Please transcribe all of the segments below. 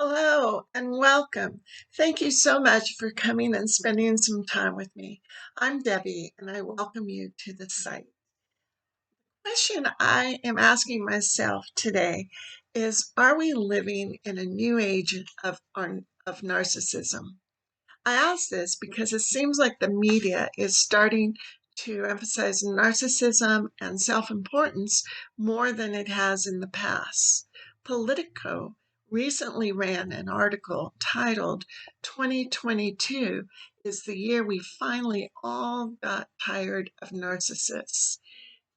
Hello and welcome. Thank you so much for coming and spending some time with me. I'm Debbie and I welcome you to the site. The question I am asking myself today is, are we living in a new age of narcissism? I ask this because it seems like the media is starting to emphasize narcissism and self-importance more than it has in the past. Politico recently ran an article titled 2022 is the year we finally all got tired of narcissists.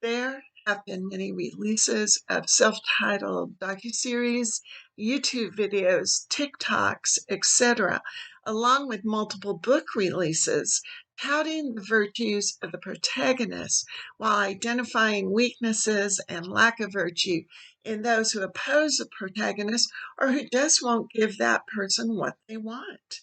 There have been many releases of self-titled docuseries, YouTube videos, TikToks, etc., along with multiple book releases touting the virtues of the protagonist while identifying weaknesses and lack of virtue in those who oppose the protagonist or who just won't give that person what they want.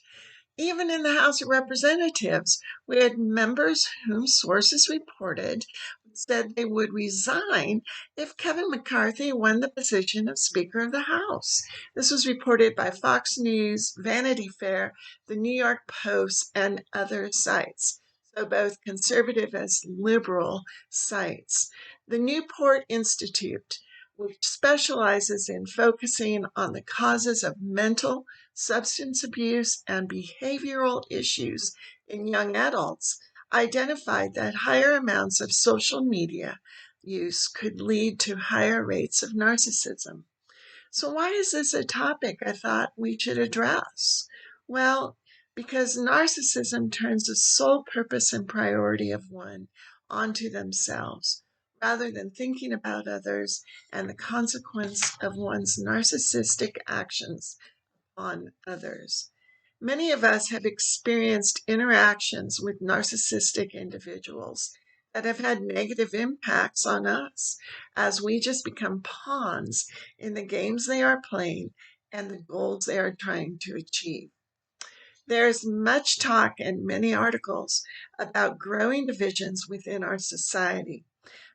Even in the House of Representatives, we had members whom sources reported said they would resign if Kevin McCarthy won the position of Speaker of the House. This was reported by Fox News, Vanity Fair, the New York Post, and other sites. So both conservative as liberal sites. The Newport Institute, which specializes in focusing on the causes of mental, substance abuse, and behavioral issues in young adults, identified that higher amounts of social media use could lead to higher rates of narcissism. So, why is this a topic I thought we should address? Well, because narcissism turns the sole purpose and priority of one onto themselves, rather than thinking about others and the consequence of one's narcissistic actions on others. Many of us have experienced interactions with narcissistic individuals that have had negative impacts on us as we just become pawns in the games they are playing and the goals they are trying to achieve. There's much talk and many articles about growing divisions within our society.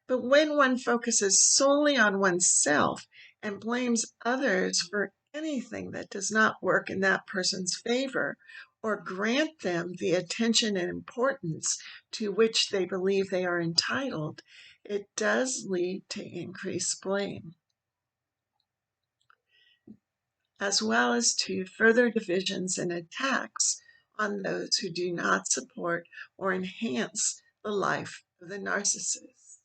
But when one focuses solely on oneself and blames others for anything that does not work in that person's favor or grant them the attention and importance to which they believe they are entitled, it does lead to increased blame, as well as to further divisions and attacks on those who do not support or enhance the life of the narcissist.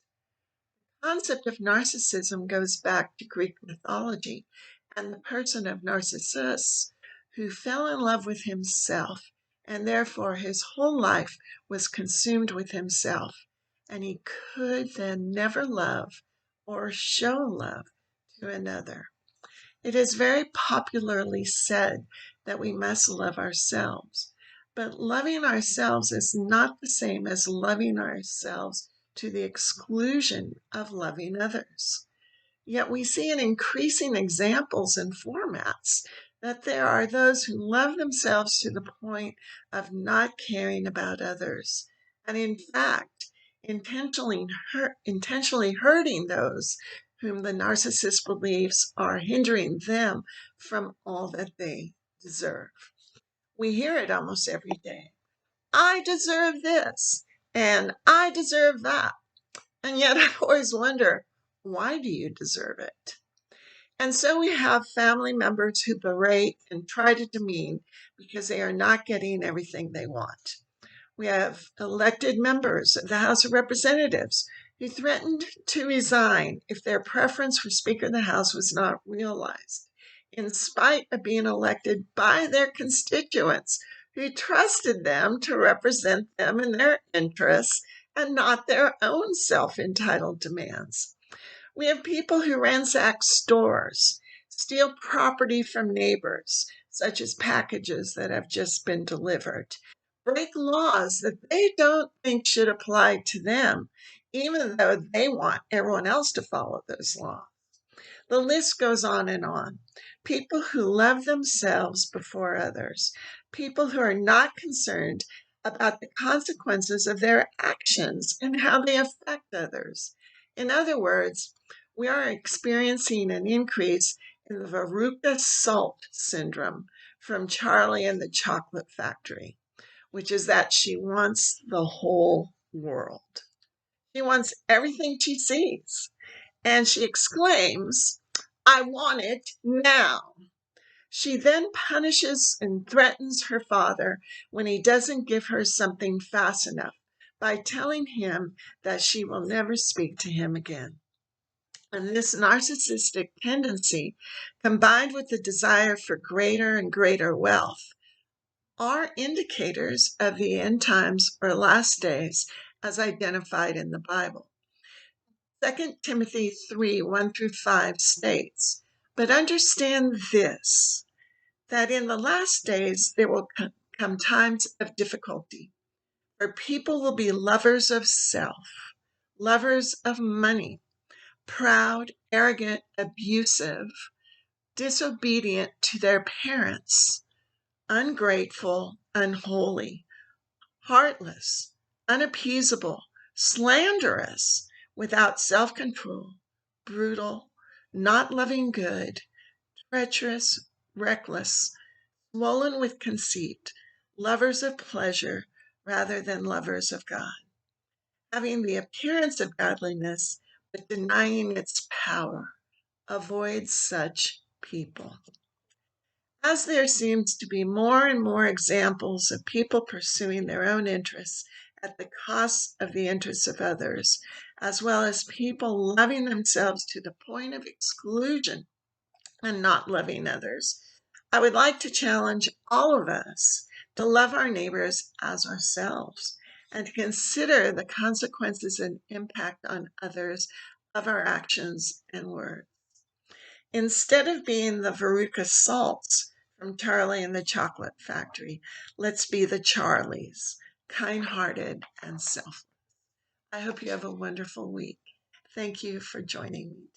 Concept of narcissism goes back to Greek mythology and the person of Narcissus, who fell in love with himself, and therefore his whole life was consumed with himself, and he could then never love or show love to another. It is very popularly said that we must love ourselves, but loving ourselves is not the same as loving ourselves to the exclusion of loving others. Yet we see in increasing examples and formats that there are those who love themselves to the point of not caring about others, and in fact, intentionally hurting those whom the narcissist believes are hindering them from all that they deserve. We hear it almost every day. I deserve this, and I deserve that. And yet I always wonder, why do you deserve it? And so we have family members who berate and try to demean because they are not getting everything they want. We have elected members of the House of Representatives who threatened to resign if their preference for Speaker of the House was not realized, in spite of being elected by their constituents who trusted them to represent them in their interests and not their own self-entitled demands. We have people who ransack stores, steal property from neighbors, such as packages that have just been delivered, break laws that they don't think should apply to them, even though they want everyone else to follow those laws. The list goes on and on. People who love themselves before others, people who are not concerned about the consequences of their actions and how they affect others. In other words, we are experiencing an increase in the Veruca Salt syndrome from Charlie and the Chocolate Factory, which is that she wants the whole world. She wants everything she sees. And she exclaims, I want it now. She then punishes and threatens her father when he doesn't give her something fast enough by telling him that she will never speak to him again. And this narcissistic tendency, combined with the desire for greater and greater wealth, are indicators of the end times or last days as identified in the Bible. 2 Timothy 3:1-5 states, but understand this, that in the last days there will come times of difficulty, where people will be lovers of self, lovers of money, proud, arrogant, abusive, disobedient to their parents, ungrateful, unholy, heartless, unappeasable, slanderous, without self-control, brutal, not loving good, treacherous, reckless, swollen with conceit, lovers of pleasure rather than lovers of God, having the appearance of godliness but denying its power. Avoid such people. As there seems to be more and more examples of people pursuing their own interests at the cost of the interests of others, as well as people loving themselves to the point of exclusion and not loving others, I would like to challenge all of us to love our neighbors as ourselves and to consider the consequences and impact on others of our actions and words. Instead of being the Veruca Salts from Charlie and the Chocolate Factory, let's be the Charlies, kind-hearted and selfless. I hope you have a wonderful week. Thank you for joining me.